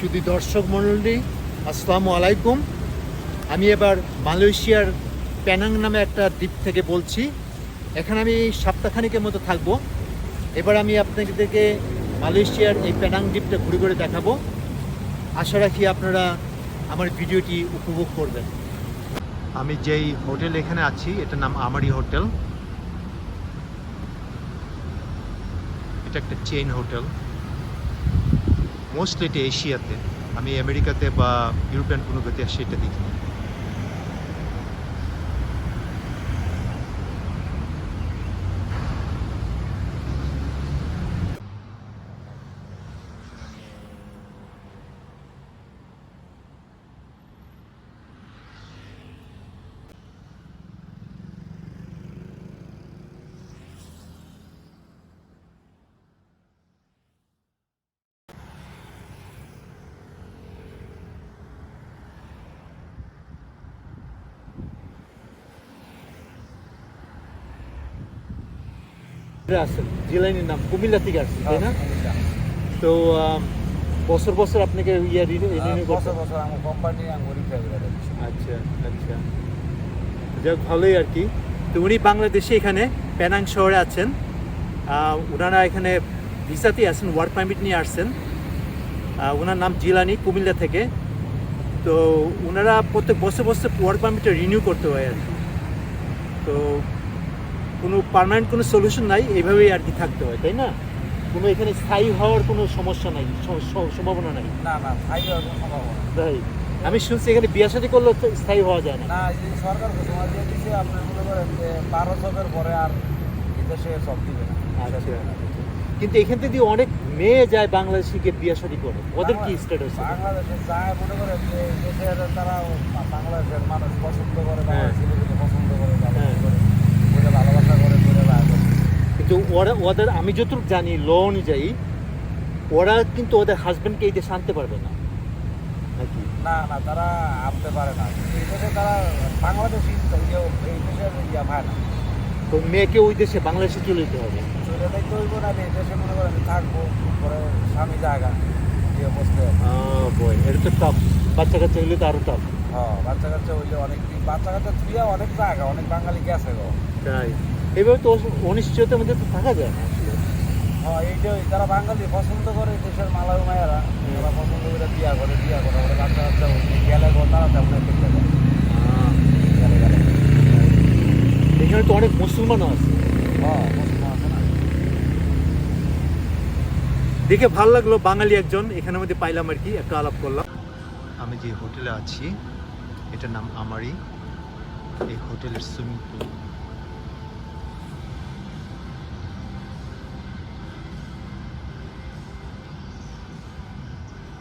শুধু দর্শক মণ্ডলী, আসসালামু আলাইকুম। আমি এবার মালয়েশিয়ার পেনাং নামে একটা দ্বীপ থেকে বলছি। এখানে আমি সপ্তাহখানেকের মতো থাকবো। এবার আমি আপনাদেরকে মালয়েশিয়ার এই পেনাং দ্বীপটা ঘুরে ঘুরে দেখাবো। আশা রাখি আপনারা আমার ভিডিওটি উপভোগ করবেন। আমি যেই হোটেল এখানে আছি এটার নাম আমারি হোটেল। এটা একটা চেইন হোটেল, মোস্টলি এটা এশিয়াতে। আমি আমেরিকাতে বা ইউরোপিয়ান কোনো গতি আসছে এটা দেখিনি। আসেন জিলানির নাম কুমিল্লা থেকে আসছে, তাই না? তো বছর বছর আপনাকে রিনিউ করতে? বছর বছর আমার কোম্পানি আচ্ছা আচ্ছা, যাক ভালোই আর কি। তো উনি বাংলাদেশে এখানে পেনাং শহরে আছেন। ওনারা এখানে ভিসাতেই আছেন, ওয়ার্ক পারমিট নিয়ে আসছেন। ওনার নাম জিলানি, কুমিল্লা থেকে। তো ওনারা প্রত্যেক বছর বছর ওয়ার্ক পারমিটটা রিনিউ করতে হয় আর কি। তো কোনো পার্মানেন্ট কোনো সলিউশন নাই, এইভাবেই আর কি থাকতে হয়, তাই না? কোনো এখানে স্থায়ী হওয়ার কোনো সমস্যা নাই, সম্ভাবনা নাই। না না স্থায়ী হওয়ার কোনো সম্ভাবনা তাই আমি শুনছি এখানে বিয়ে শাদী করলেও তো স্থায়ী হওয়া যায় না। না। এই সরকার ঘোষণা দিয়ে দিচ্ছে, আপনি মনে করেন যে 12 বছরের পরে আর বিদেশে সব দিবে না। আচ্ছা, কিন্তু এখান থেকে অনেক মেয়ে যায় বাংলাদেশে গিয়ে বিয়ে শাদী করে, ওদের কি স্ট্যাটাস? বাংলাদেশে যায় মনে করেন যে দেশের তারা বাংলাদেশের মানুষ পছন্দ করে, হ্যাঁ। ছেলেকে পছন্দ করে, হ্যাঁ। বলে ভালোবাসা করে, বলে রায় করে। কিন্তু ওদের আমি যতটুকু জানি ল অনুযায়ী ওরা কিন্তু ওদের হাজবেন্ডকে এই দেশে আনতে পারবে না নাকি? না না, তারা আনতে পারে না। এই দেশে তারা বাংলাদেশি এই দেশের পায় না। তো মেয়েকে ওই দেশে বাংলাদেশে চলে যেতে হবে। চলে যাইতে হইব না, এই দেশে মনে করেন থাকবো, পরে স্বামী জায়গা দিয়ে বসতে হবে। বই এটা তো টপ, বাচ্চা কাচ্চা হইলে তো আরো টপ। হ্যাঁ, বাচ্চা কাচ্চা হইলে অনেক বাচ্চা কাচ্চা থুইয়া অনেক জায়গা, অনেক বাঙালি গেছে গো। তাই এইভাবে তো অনিশ্চয়তার মধ্যে তো থাকা যায় না আসলে। হ্যাঁ, এইটাই তারা বাঙালি পছন্দ করে, দেশের মালায় মায়েরা তারা পছন্দ করে বিয়া করে ওরা বাচ্চা কাচ্চা গেলে গো, তারা তেমন দেখতে যায় গেলে গেলে। এখানে তো অনেক মুসলমানও আছে। হ্যাঁ, মুসলমান আছে না। দেখে ভালো লাগলো, বাঙালি একজন এখানের মধ্যে পাইলাম আর কি, একটা আলাপ করলাম। আমি যে হোটেলে আছি এটার নাম আমারি। এই হোটেলের সুইমিং পুল,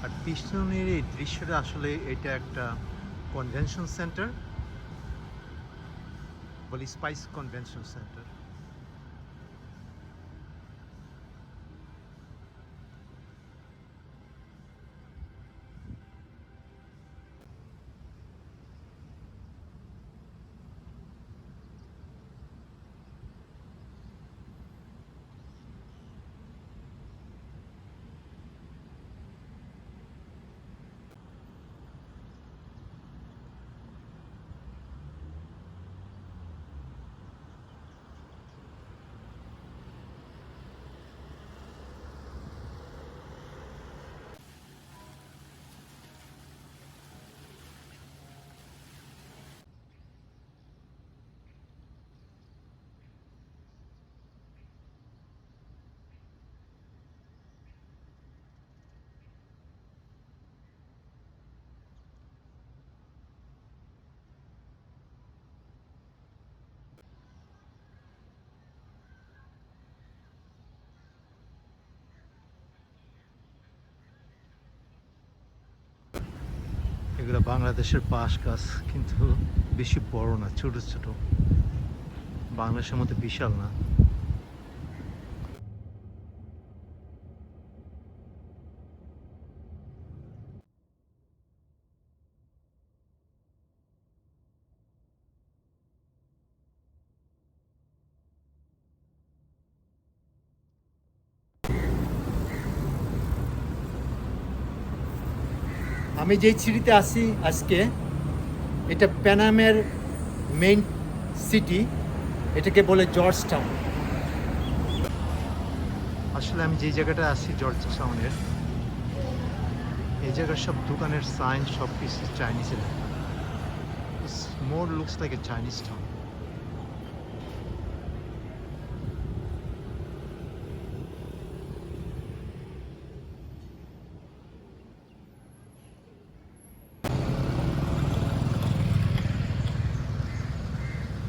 আর পিছনের এই দৃশ্যটা আসলে এটা একটা কনভেনশন সেন্টার, বলি স্পাইস কনভেনশন সেন্টার। এগুলো বাংলাদেশের পাশ গাছ, কিন্তু বেশি বড় না, ছোট ছোট, বাংলাদেশের মধ্যে বিশাল না। আমি যেই সিটিতে আছি আজকে, এটা প্যানামের মেইন সিটি, এটাকে বলে জর্জ টাউন। আসলে আমি যেই জায়গাটা আছি জর্জ টাউনের, এই জায়গার সব দোকানের সাইন সব কিছু চাইনিজে লেখা। More looks like a Chinese town.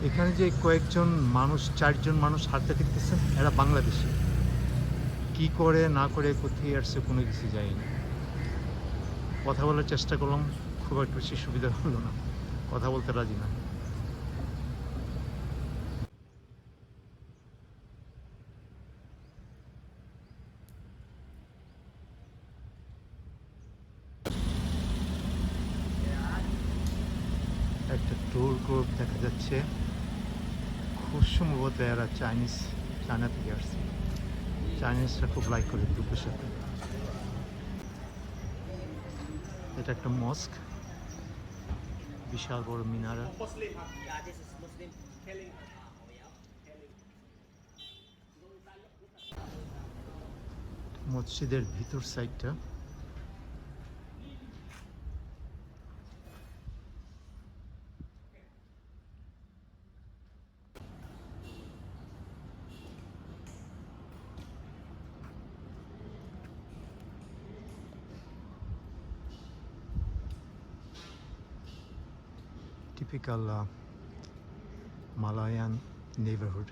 এখানে যে কয়েকজন মানুষ, 4জন মানুষ হাঁটতে দেখতেছেন, এরা বাংলাদেশি। কি করে না করে কোথায় আসছে কোনো কিছু যায়নি। কথা বলার চেষ্টা করলাম, খুব একটু বেশি সুবিধা হলো না, কথা বলতে রাজি না। একটা ট্যুর গ্রুপ দেখা যাচ্ছে, খুব সম্ভবত এরা চায়না থেকে আসছে। চাইনিজরা খুব লাইক করে গ্রুপের সাথে। এটা একটা মস্ক, বিশাল বড় মিনারা। মসজিদের ভিতর সাইডটা। Typical Malayan neighbourhood.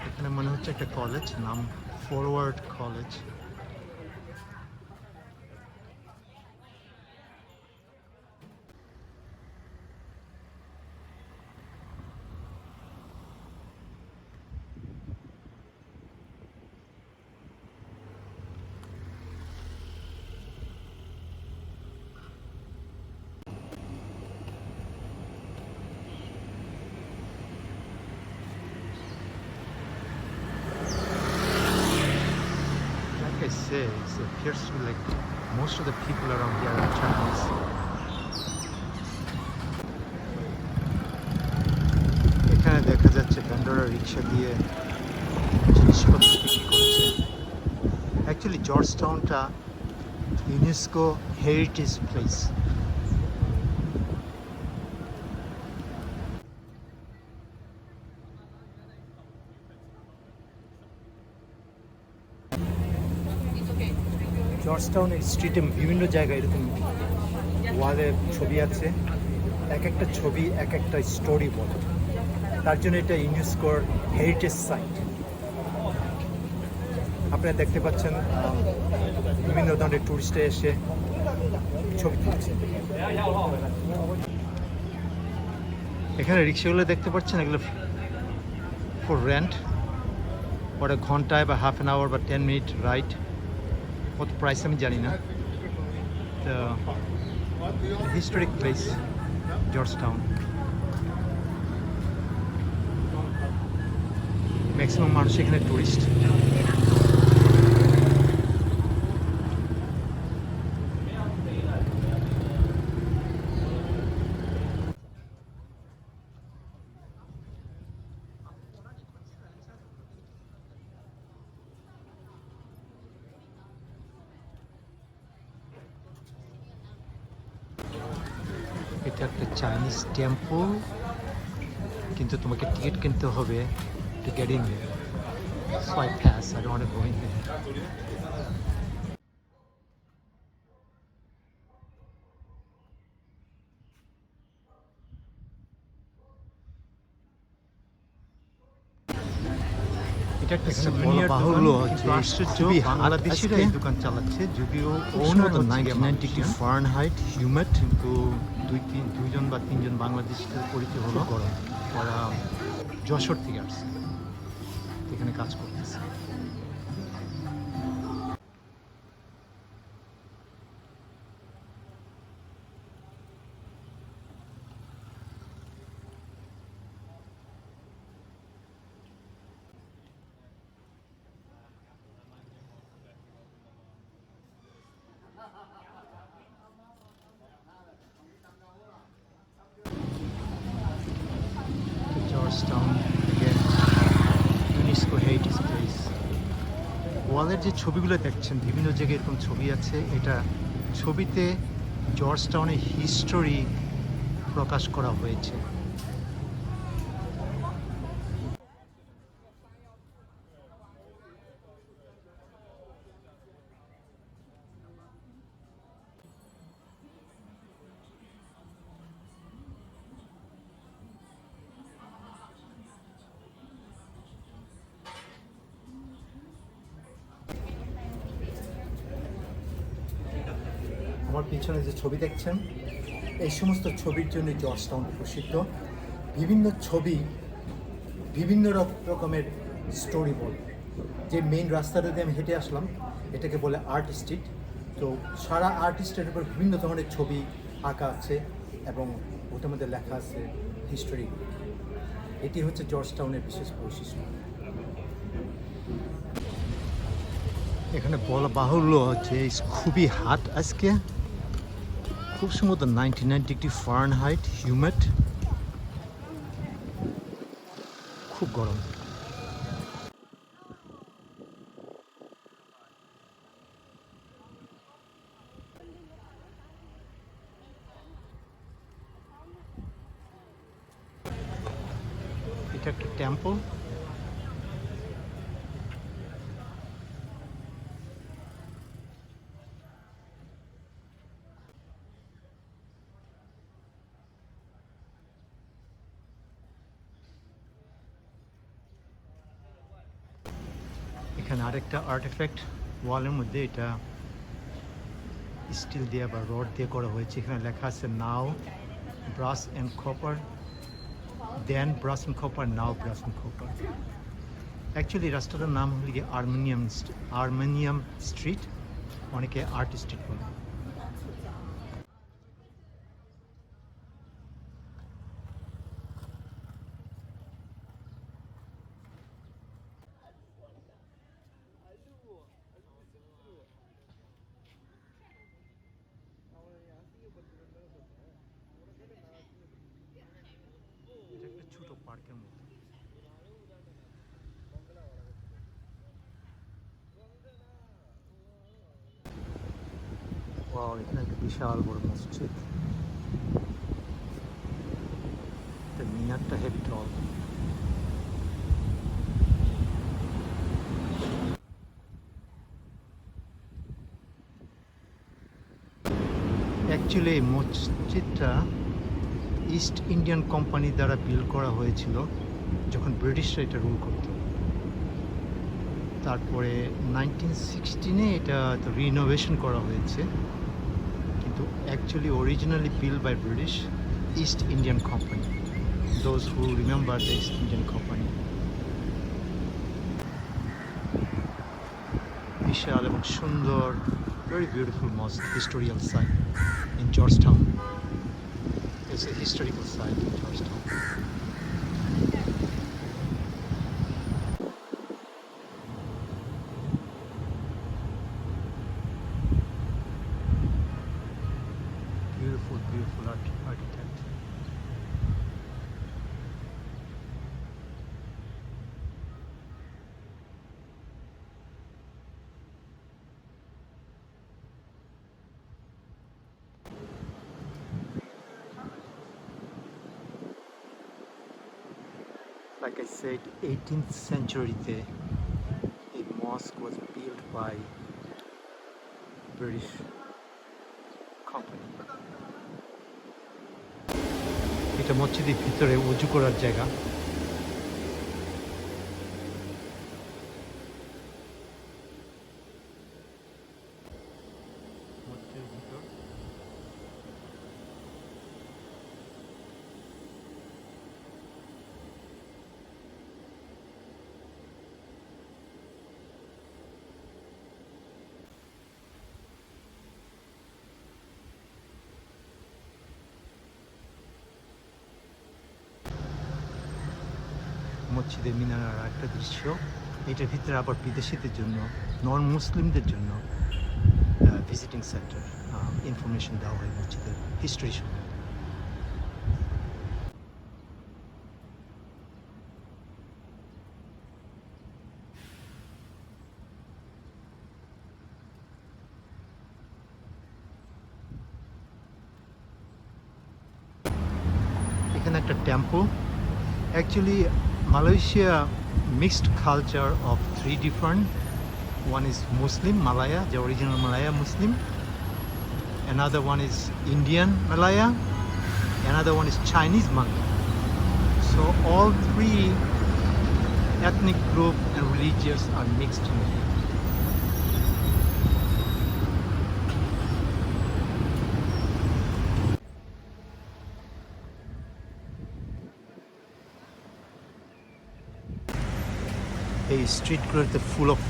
এখানে মনে হচ্ছে একটা কলেজ, নাম forward college. Like I say, it appears to be like most of the people around here are Chinese. এখানে দেখা যাচ্ছে ভেন্ডররা রিক্সা দিয়ে জিনিসপত্র বিক্রি করছে। অ্যাকচুয়ালি জর্জ টাউনটা ইউনেস্কো হেরিটেজ প্লেস। জর্জ টাউনের স্ট্রিটে বিভিন্ন জায়গায় এরকম ওয়ালে ছবি আছে, এক একটা ছবি এক একটা স্টোরি বলে। তার জন্য এটা ইউনেস্কোর হেরিটেজ সাইট। আপনারা দেখতে পাচ্ছেন বিভিন্ন ধরনের টুরিস্টরা এসে ছবি তুলছে। এখানে রিক্সাগুলো দেখতে পাচ্ছেন, এগুলো ফর রেন্ট, ওটা ঘন্টায় বা হাফ অ্যান আওয়ার বা 10 মিনিট রাইড। কত প্রাইস আমি জানি না। Historic place George town. Maximum মানুষ এখানে টুরিস্ট। এটা একটা চাইনিজ টেম্পল, কিন্তু তোমাকে টিকিট কিনতে হবে to get in their. So I pass. I don't want to go in there. এটা একটা souvenir দোকান, কিন্তু আশ্চর্য বাংলাদেশিরা এই দোকান চালাচ্ছে, যদিও ওনার 99 ফারেনহাইট হিউমেড, কিন্তু দুইজন বা তিনজন বাংলাদেশি পরিচয় হলো। ওরা যশোর থেকে আসছে, এখানে কাজ করতেছে। ওয়ালের যে ছবিগুলো দেখছেন বিভিন্ন জায়গায় এরকম ছবি আছে, এটা ছবিতে জর্জ টাউনের হিস্টোরি প্রকাশ করা হয়েছে। আমার পিছনে যে ছবি দেখছেন, এই সমস্ত ছবির জন্য জর্জ টাউন প্রসিদ্ধ। বিভিন্ন ছবি বিভিন্ন রকমের স্টোরি বলে। যে মেইন রাস্তাটা দিয়ে আমি হেঁটে আসলাম, এটাকে বলে আর্ট স্ট্রিট। তো সারা আর্ট স্ট্রিটের উপর বিভিন্ন ধরনের ছবি আঁকা আছে এবং ওটার মধ্যে লেখা আছে হিস্টোরি। এটি হচ্ছে জর্জ টাউনের বিশেষ বৈশিষ্ট্য। এখানে বলা বাহুল্য হচ্ছে খুবই হাট আজকে, খুব সম্ভবত 99 ডিগ্রি ফারেনহাইট, হিউমেড, খুব গরম। এটা একটা টেম্পল। এখানে আরেকটা আর্টিফ্যাক্ট ওয়ালের মধ্যে, এটা স্টিল দিয়ে বা রড দিয়ে করা হয়েছে। এখানে লেখা আছে now brass and copper, then brass and copper, now brass and copper. Actually রাস্তাটার নাম হল গিয়ে আর্মেনিয়াম স্ট্রিট, অনেকে আর্ট স্ট্রিট বলে। এটা একটা ছোট পার্কের মতো। ওয়াও, এখানে একটা বিশাল বড় মসজিদ। এটা মিনারটা হেভি টল। অ্যাকচুয়ালি এই মসজিদটা ইস্ট ইন্ডিয়ান কোম্পানি দ্বারা বিল্ড করা হয়েছিল যখন ব্রিটিশরা এটা রুল করত। তারপরে 1916-এ এটা রিনোভেশন করা হয়েছে, কিন্তু actually originally build by British East Indian company. Those who remember the East Indian company. বিশাল এবং সুন্দর, very beautiful mosque, historical site in Georgetown. It's a historical site in Georgetown. Beautiful, beautiful architect. Like I said, 18th century a mosque was built by British company. এটা মসজিদের ভিতরে উজু করার জায়গা। মসজিদের ভিতর মসজিদের মিনার একটা দৃশ্য। এটার ভিতরে আবার বিদেশিদের জন্য, নন মুসলিমদের জন্য ভিজিটিং সেন্টার, ইনফরমেশন দেওয়া হয় মসজিদের হিস্ট্রি সম্বন্ধে। একটা temple actually Malaysia mixed culture of three different one is Muslim Malaya the original Malaya Muslim another one is Indian Malaya another one is Chinese Malaya so all three ethnic group and religions are mixed in here. এই স্ট্রিটগুলোতে full of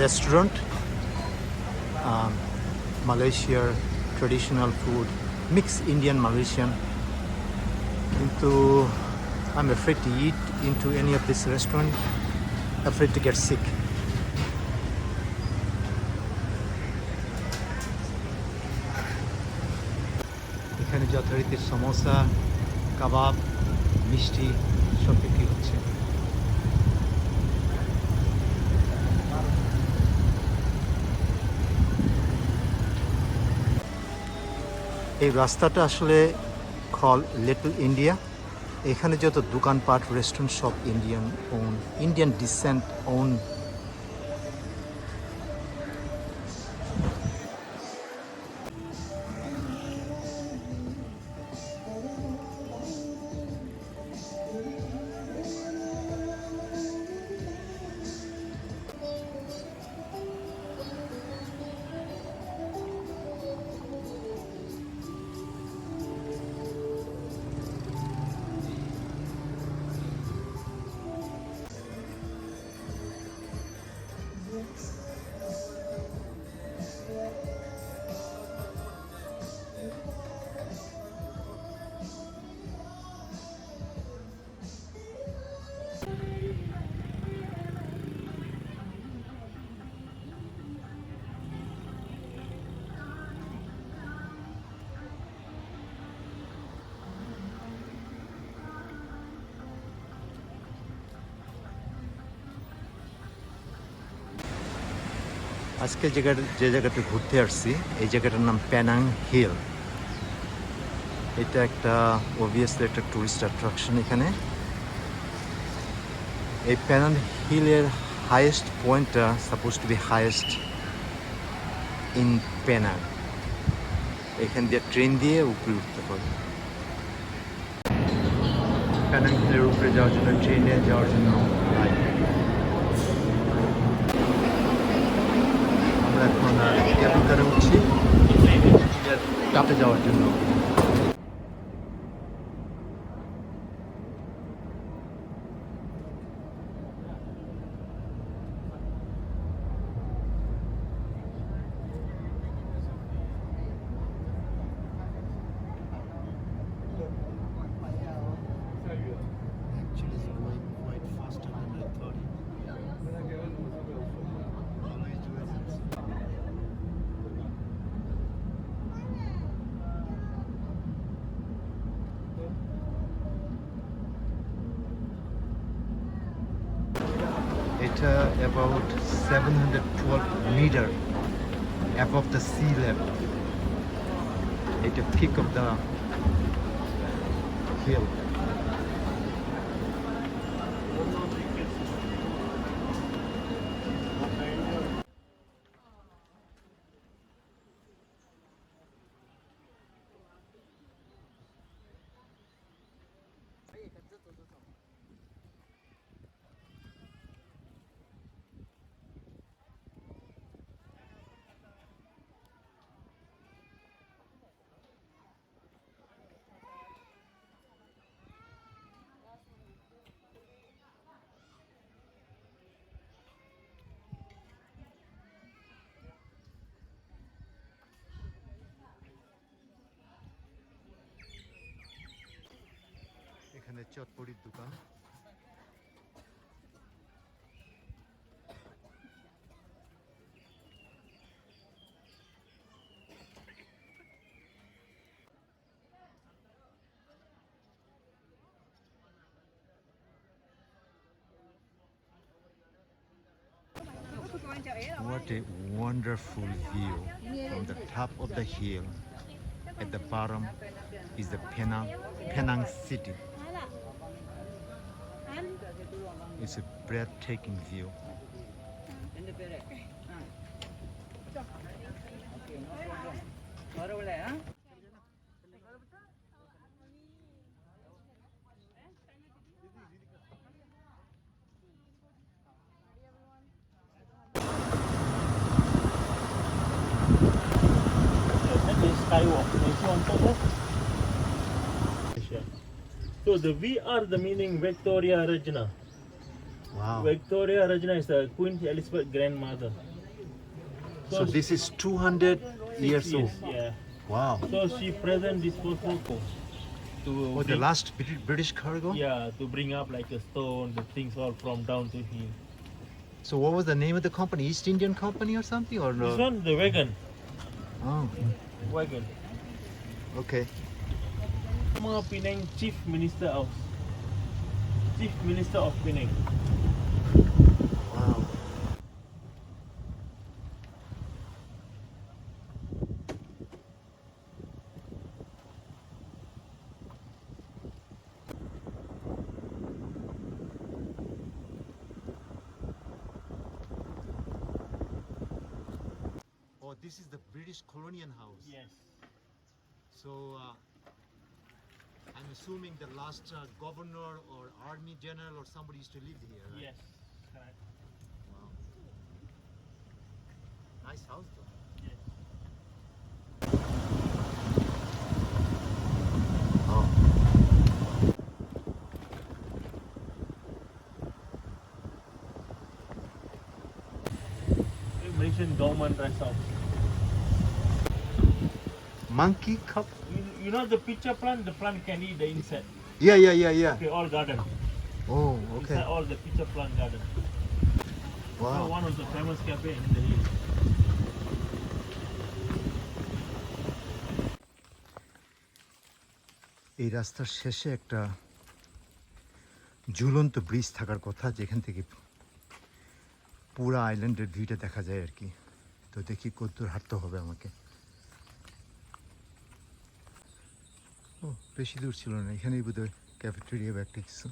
restaurant মালয়েশিয়ার traditional food mix Indian Malaysian কিন্তু I'm afraid to eat into any of this restaurant afraid to get sick এখানে যথারীতি সমোসা কাবাব মিষ্টি সব বিক্রি হচ্ছে এই রাস্তাটা আসলে কল লিটল ইন্ডিয়া এখানে যত দোকানপাট রেস্টুরেন্ট সব ইন্ডিয়ান ডিসেন্ট ওন আজকে যে জায়গাটা ঘুরতে আসছি এই জায়গাটার নাম পেনাং হিল এটা একটা অবভিয়াসলি একটা টুরিস্ট অ্যাট্রাকশন এখানে এই পেনাং হিলের হাইয়েস্ট পয়েন্টটা suppose to be highest in Penang এখান দিয়ে ট্রেন দিয়ে উপরে উঠতে পারে পেনাং হিলের উপরে যাওয়ার জন্য ট্রেনে যাওয়ার জন্য লাইন এখন কেবল কারে উঠছি টাপে যাওয়ার জন্য এটা about 712 meter above the sea level. It's a peak of the hill. এখানে চটপটির দোকান What a wonderful view from the top of the hill. At the bottom is the Penang city. It's a breathtaking view. That is skywalk. You see on top there? So the V are the meaning Victoria Regina. Wow. Victoria Regina is the Queen Elizabeth grandmother. So this is 200 years old. Yeah. Wow. So she present this photo to Oh, the bring- last British cargo? yeah, to bring up like a stone, the things all from down to here. So what was the name of the company? East Indian Company or something? Or no? This one, the wagon. Oh, Wagon. okay. Nama Penang Chief Minister of Penang. Wow. Oh, this is the British Colonial House. Yes. So I'm assuming the last governor or army general or somebody used to live here, right? Yes. Correct. Wow. Nice house though. Yes. Oh. Malaysian government rest house. Monkey cup? You know the pitcher plant? The plant can eat the insect. Yeah. Okay, all garden. Oh, okay. Inside all the pitcher plant garden. So Wow. one of the famous cafe in the hill. এই রাস্তার শেষে একটা ঝুলন্ত bridge থাকার কথা, যেখান থেকে পুরো আইল্যান্ডের ভিউটা দেখা যায় আর কি। তো দেখি কতদূর হাঁটতে হবে আমাকে। ও, বেশি দূর ছিল না, এখানেই বোধহয় ক্যাফেটেরিয়া বা একটা কিছু।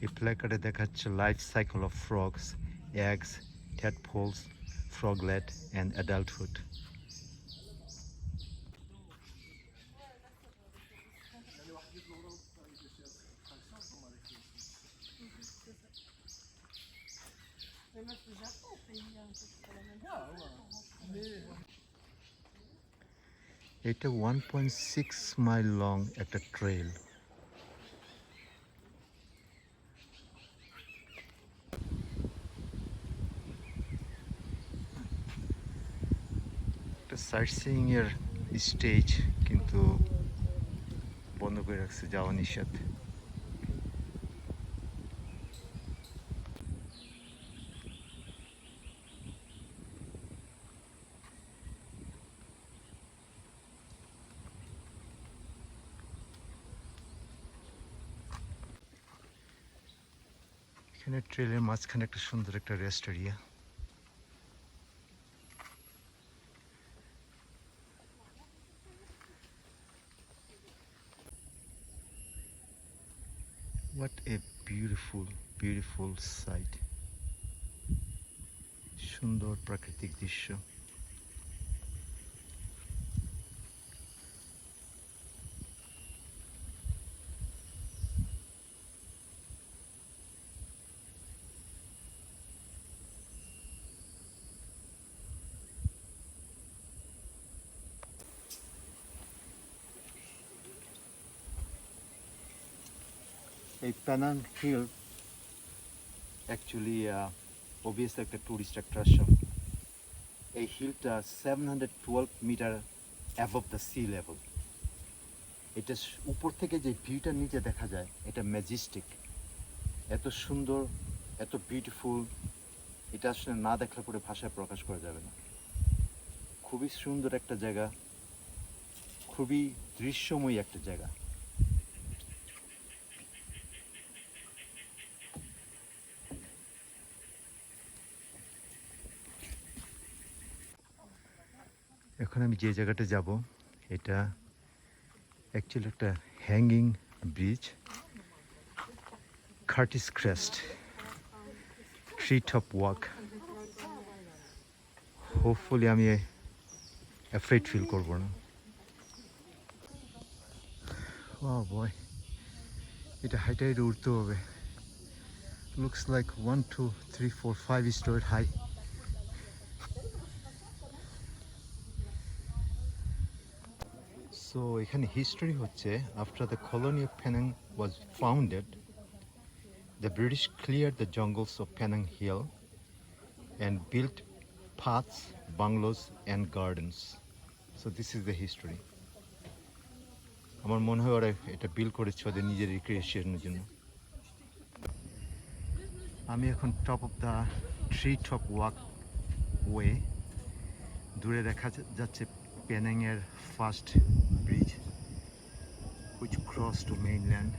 এই প্ল্যাকার্ডে দেখাচ্ছে life cycle of frogs, eggs, tadpoles, froglet and adulthood. এটা 1.6 মাইল লং একটা ট্রেল। একটা সাইট সিইং এর স্টেজ, কিন্তু বন্ধ করে রাখছে, যাওয়া নিষেধ। এখানে ট্রেলের মাঝখানে একটা সুন্দর একটা rest area. What a beautiful sight. সুন্দর প্রাকৃতিক দৃশ্য। এই পেনাং হিল অ্যাকচুয়ালি অবভিয়াসলি একটা টুরিস্ট অ্যাট্রাকশন। এই হিলটা 712 metre above the sea level. এটা উপর থেকে যে ভিউটা নিচে দেখা যায়, এটা ম্যাজেস্টিক, এত সুন্দর, এত বিউটিফুল, এটা আসলে না দেখলে পরে ভাষায় প্রকাশ করা যাবে না। খুবই সুন্দর একটা জায়গা, খুবই দৃশ্যময় একটা জায়গা। এখন আমি যে জায়গাটা যাব এটা অ্যাকচুয়ালি একটা hanging bridge, Curtis crest tree top walk. Hopefully আমি অ্যাফ্রেড ফিল করবো না। ও বয়, এটা হাইটে হাইটে উঠতে হবে। Looks like 1 2 3 4 5 story high. So এখানে হিস্ট্রি হচ্ছে, after the colony of Penang was founded, the British cleared the jungles of Penang Hill and built paths, bungalows and gardens. So this is the history. আমার মনে হয় ওরা এটা build করেছে ওদের নিজের রিক্রিয়েশনের জন্য। আমি এখন top of the tree top walk way. দূরে দেখা যাচ্ছে পেনাংয়ের first bridge which crossed to mainland.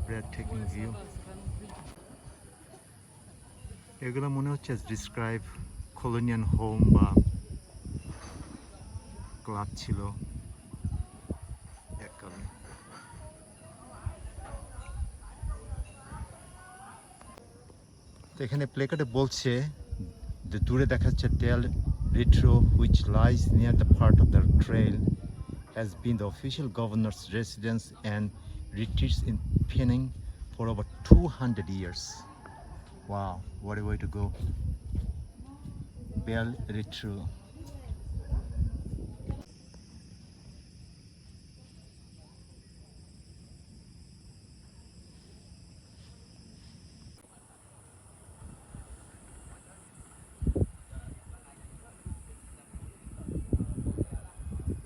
Breathtaking view. এগুলো মনে হচ্ছে ডিসক্রাইব কলোনিয়াল হোম বা ক্লাব ছিল এককালে। তো এখানে প্লেকার্ডে বলছে যে দূরে দেখা যাচ্ছে del রিট্রো which lies near the part of the trail has been the official governor's residence and retreats in Penang for over 200 years. Wow, what a way to go. Bel Ritro.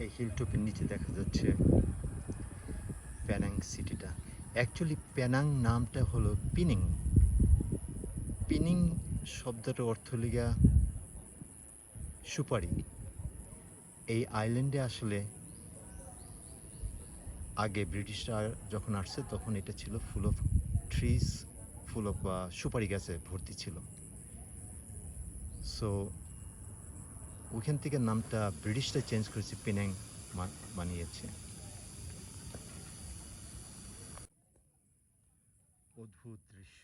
এই হিলটপের নিচে দেখা যাচ্ছে পেনাং সিটিটা। Actually Penang নামটা হলো pinning. Pinning শব্দটার অর্থ লিগা সুপারি। এই আইল্যান্ডে আসলে আগে ব্রিটিশরা যখন আসছে তখন এটা ছিল full of trees, full of সুপারি গাছে ভর্তি ছিল। সো ওইখান থেকে নামটা ব্রিটিশরা চেঞ্জ করেছে, পেনাং বানিয়েছে। অদ্ভুত দৃশ্য।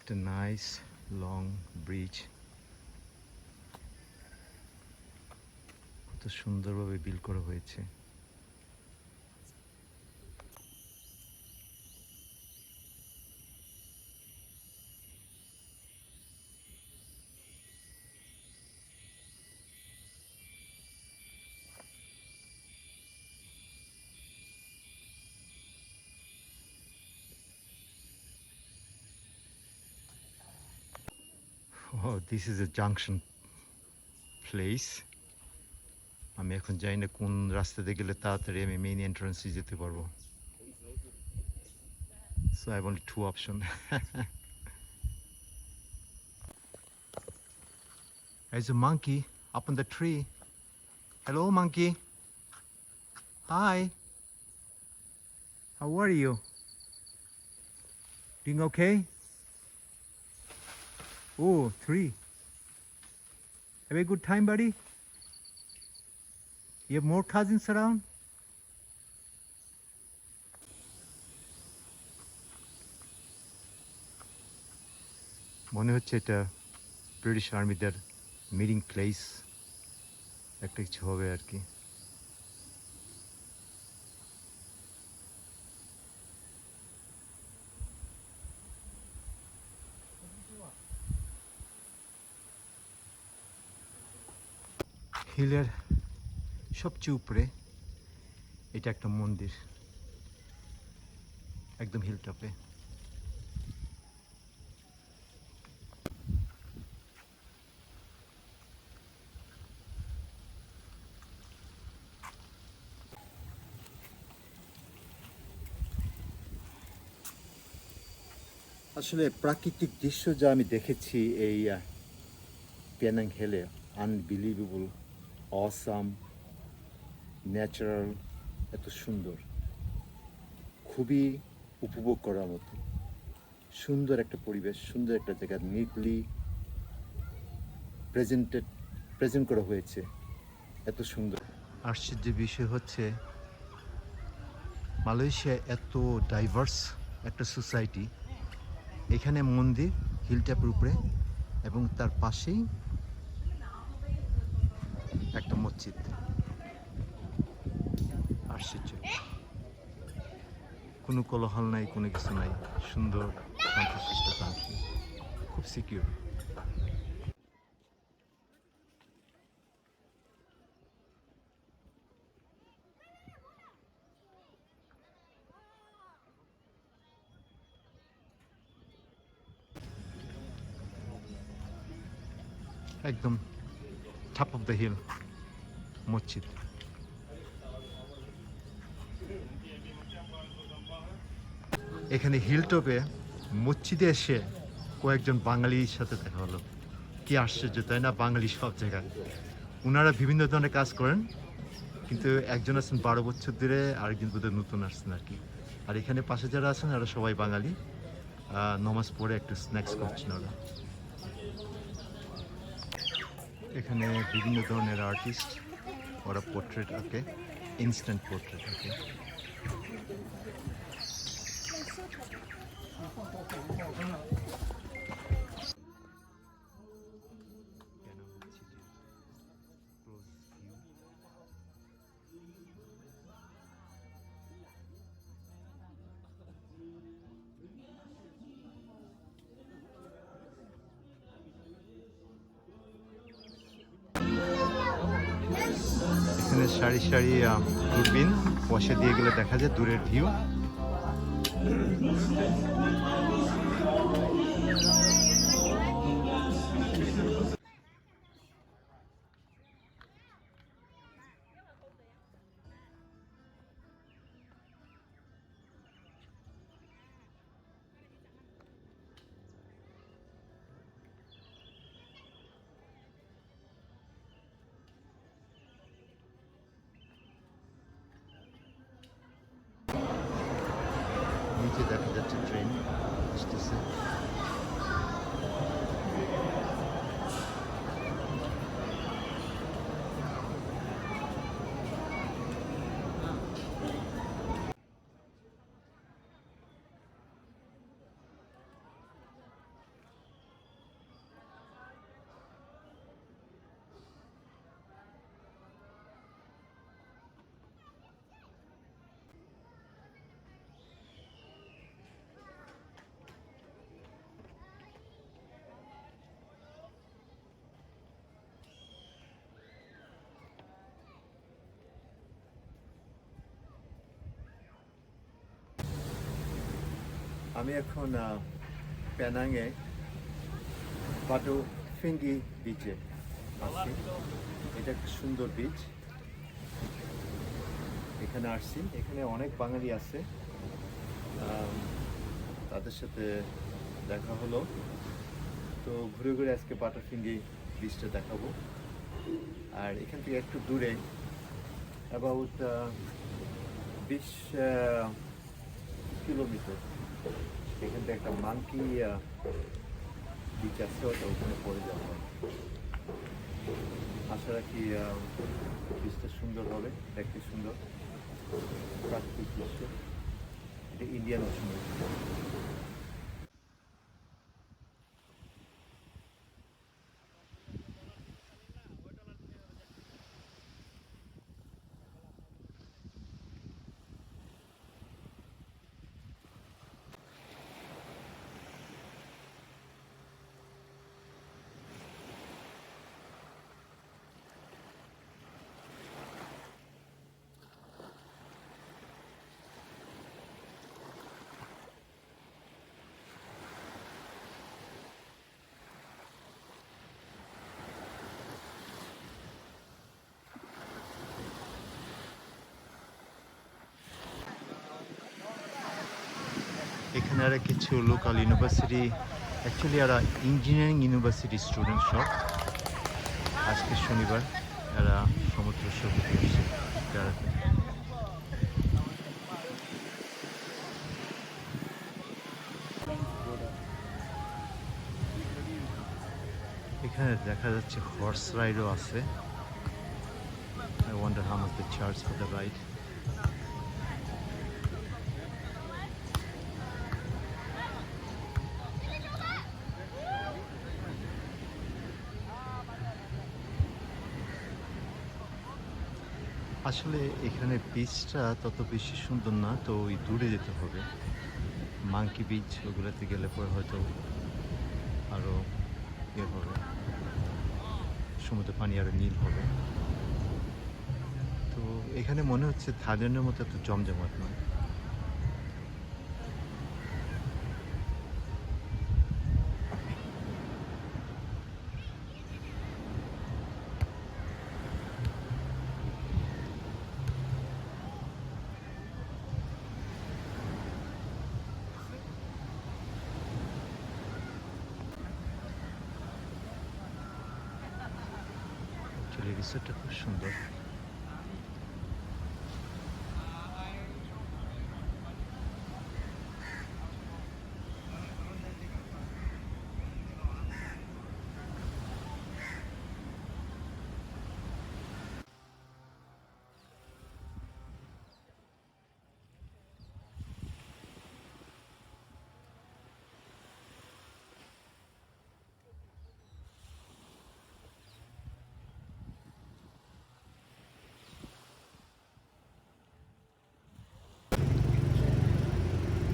একটা নাইস লং ব্রিজ, কত সুন্দরভাবে বিল্ড করা হয়েছে। Oh, this is a junction place. আমি এখন জানি না কোন রাস্তাতে গেলে তাড়াতাড়ি আমি মেইন এন্ট্রান্সে যেতে পারবো। So I have only two options. There's a monkey up on the tree. Hello, monkey. Hi. How are you? Doing okay? Oh, 3. Have a good time, buddy? You have more cousins around? মনে হচ্ছে এটা British আর্মিদের meeting place একটা কিছু হবে আর কি। হিলের সবচেয়ে উপরে এটা একটা মন্দির, একদম হিল টপে। আসলে প্রাকৃতিক দৃশ্য যা আমি দেখেছি এই পেনাং হিলে, আনবিলিভেবল, অসাম, ন্যাচারাল, এত সুন্দর, খুবই উপভোগ করার মতো সুন্দর একটা পরিবেশ, সুন্দর একটা জায়গা, নিটলি প্রেজেন্ট করা হয়েছে, এত সুন্দর। আশ্চর্যের বিষয় হচ্ছে মালয়েশিয়া এত ডাইভার্স একটা সোসাইটি। এখানে মন্দির হিলট্যাপের উপরে এবং তার পাশেই একটা মসজিদ। আশ্চর্য, কোনো কোলাহল নাই, কোনো কিছু নাই, সুন্দর শান্তশিষ্ট কান্ট্রি, খুব সিকিউর। একদম টপ অফ দ্য হিল মসজিদ। এখানে হিলটপে মসজিদে এসে কয়েকজন বাঙালির সাথে দেখা হলো। কি আশ্চর্য তাই না, বাঙালি সব জায়গায়। ওনারা বিভিন্ন ধরনের কাজ করেন, কিন্তু একজন আছেন 12 বছর ধরে, আরেকজন বোধহয় নতুন আসছেন আর কি। আর এখানে পাশে যারা আছেন ওরা সবাই বাঙালি, নমাজ পড়ে একটু স্ন্যাক্স করছেন ওরা। এখানে বিভিন্ন ধরনের আর্টিস্ট, ওরা পোর্ট্রেট আঁকে, ইনস্ট্যান্ট পোর্ট্রেট আঁকে। এখানে সারি সারি দূরবীন বসে দিয়ে গেলে দেখা যায় দূরের ভিউ। নিচে দেখা যাচ্ছে ট্রেন আসতেছে। আমি এখন পেনাংয়ে বাটো ফিঙ্গি বিচে আছি। এটা একটা সুন্দর বিচ, এখানে আসছি। এখানে অনেক বাঙালি আছে, তাদের সাথে দেখা হলো। তো ঘুরে ঘুরে আজকে বাটো ফিঙ্গি বিচটা দেখাবো। আর এখান থেকে একটু দূরে অ্যাবাউট 20 কিলোমিটার এখান থেকে একটা মাঙ্কি বিচ আছে, ওটা ওখানে পড়ে যাবো। আশা রাখি বিচটা সুন্দর হবে, দেখতে সুন্দর, প্রাকৃতিক দৃশ্য। এটা ইন্ডিয়ান ওশান। এরা কিছু লোকাল ইউনিভার্সিটি, অ্যাকচুয়ালি এরা ইঞ্জিনিয়ারিং ইউনিভার্সিটি স্টুডেন্ট সব। আজকে শনিবার এরা সমুদ্র সৈকতে এসেছে বেড়াতে। এখানে দেখা যাচ্ছে হর্স রাইডও আছে। I wonder how much they charge for the ride. আসলে এখানে বিচটা তত বেশি সুন্দর না, তো ওই দূরে যেতে হবে। মাঙ্কি বিচ ওগুলোতে গেলে পরে হয়তো আরও ইয়ে হবে, সমুদ্রের পানি আরও নীল হবে। তো এখানে মনে হচ্ছে থাইল্যান্ডের মতো এত জমজমাট নয়। অ্যাকচুয়ালি রিসোর্টটা খুব সুন্দর।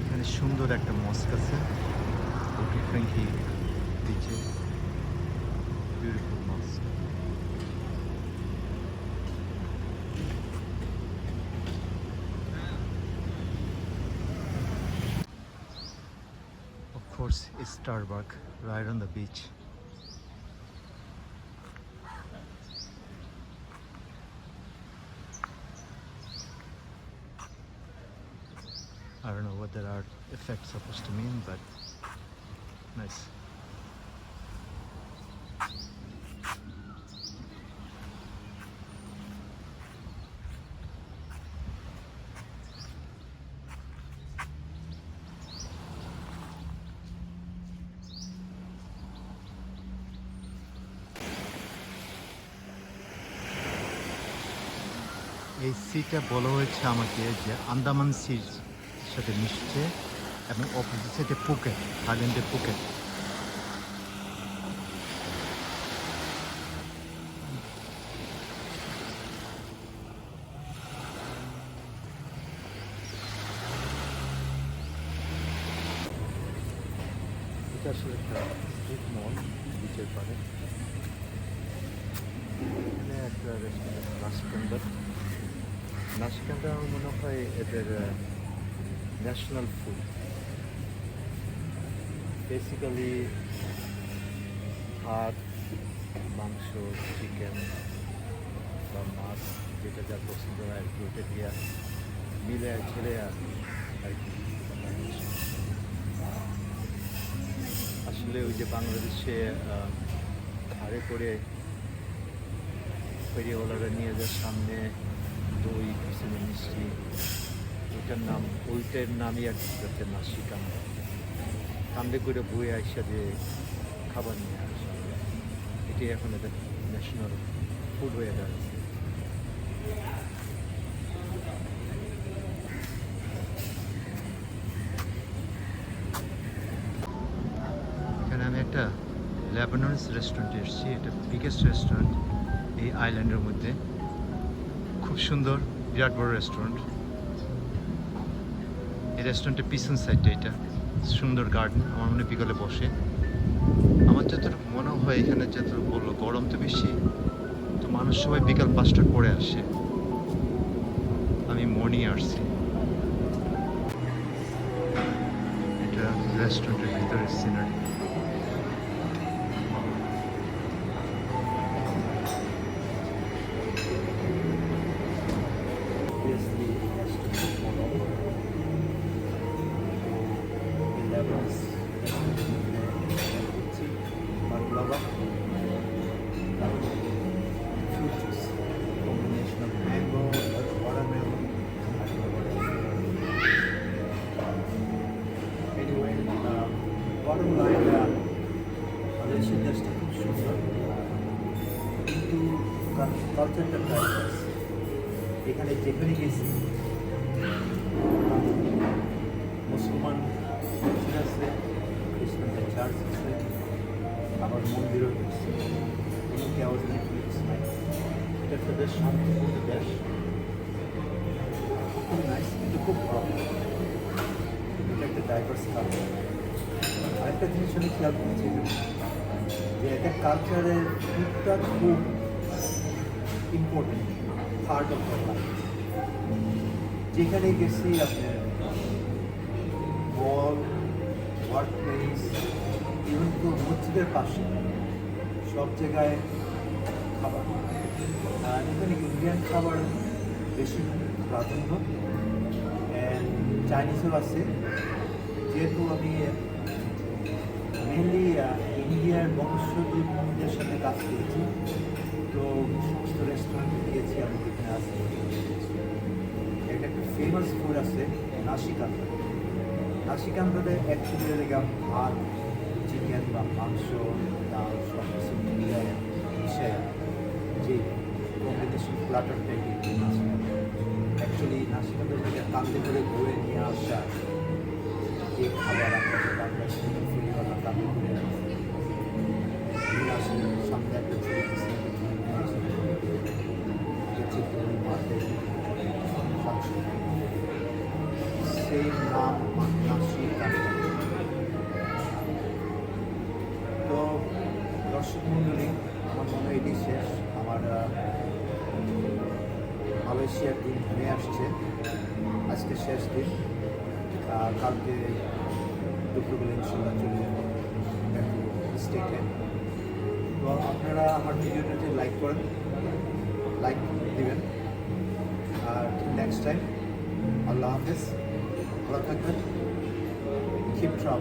এখানে সুন্দর একটা মস্ক আছে ফ্র্যাঙ্কি বিচে, beautiful মস্ক। Of course, it's Starbucks right on the beach. I don't know what that art effect supposed to mean, but nice. এই সিটা বলা হয়েছে আমাকে যে আন্দামান সির সাথে মিশছে এবং অপোজিট সাইডে পুকেট, থাইল্যান্ডের পুকেট। এটা আসলে একটা স্ট্রিট মল বিচের পাড়ে। এখানে একটা রেস্টুরেন্ট নাশকান্দা আমার মনে হয় এদের ন্যাশনাল ফুড। বেসিক্যালি ভাত, মাংস, চিকেন বা মাছ, যেটা যা পছন্দ হয় আর কি, ওটা দিয়ে মিলে ছেড়ে আর কি। আসলে ওই যে বাংলাদেশে ঘাড়ে করে ফেরিওয়ালারা নিয়ে যায় সামনে দই, পিছনে মিষ্টি, ওইটার নামই আর কি হচ্ছে নাসি কান্দা। কান্দে করে বয়ে আসা যে খাবার নিয়ে আসে, এটাই এখন এদের ন্যাশনাল ফুড হয়ে দাঁড়িয়েছে। এখানে আমি একটা লেবাননিজ রেস্টুরেন্টে এসেছি। এটা বিগেস্ট রেস্টুরেন্ট এই আইল্যান্ডের মধ্যে, খুব সুন্দর, বিরাট বড় রেস্টুরেন্ট। এই রেস্টুরেন্টের পিছন সাইডটা এটা সুন্দর গার্ডেন। আমার মনে বিকালে বসে, আমার যতটুকু মনে হয় এখানে যতটুকু বললো গরম তো বেশি, তো মানুষ সবাই বিকাল 5টার পরে আসে। আমি মর্নিং আসছি। এটা রেস্টুরেন্টের ভিতরের সিনারি। কালচারটা ডাইভার্স। এখানে যেখানে গেছি মুসলমান মসজিদ আছে, খ্রিস্টানদের চার্চ আছে, আবার মন্দিরও রয়েছে। কোনো কেওয়াজ নেই, পুলিশ নাই। এটা একটা বেশ শান্তিপূর্ণ দেশ, খুব নাইস, কিন্তু খুব ভালো। এটা একটা ডাইভার্স কালচার। আরেকটা জিনিস আমি খেয়াল করছি যে একটা কালচারের ফুডটা খুব important part of the life. যেখানে গেছি আপনার মল, ওয়ার্ক প্লেস, ইভেন তো মসজিদের পাশে সব জায়গায় খাবার। আর এখানে ইন্ডিয়ান খাবার বেশি প্রাধান্য, অ্যান্ড চাইনিজও আছে। যেহেতু আমি মেনলি ইন্ডিয়ার বংশোদ্ভূতদের সাথে কাজ করেছি, তো সমস্ত রেস্টুরেন্টে গিয়েছি, আমি যেখানে আসি। একটা ফেমাস ফুড আছে নাশিকান্দা। নাশিকান্দাতে অ্যাকচুয়ালি লেগে ভাত, চিকেন বা মাংস, ডাল সব কিছু মিশায় যে কম্বিনেশন প্লাটার টাইপের নাশিকান্দা। অ্যাকচুয়ালি নাশিকান্দা থেকে কান্দে করে ঘুরে নিয়ে আসা যে খাবার আপনাদের বাংলাদেশে ফিরে করা কান্দে করে নিয়ে আসে। সামনে একটা ছবি দিচ্ছে, সেই নাম নাশিকান্দা। তো দর্শক মণ্ডলী, আমার মনে হয় এটি শেষ। আমার মালয়েশিয়ার দিন ঘুরে আসছে, আজকে শেষ দিন। কালকে দুপুরবেলা ইনশাল্লাহ চলে যাবো স্টেটে। তো আপনারা আমার ভিডিওটাতে লাইক করেন, লাইক দিবেন। আর নেক্সট টাইম আল্লাহ হাফেজ, ভালো থাকবেন, কিপ ট্রাভেল।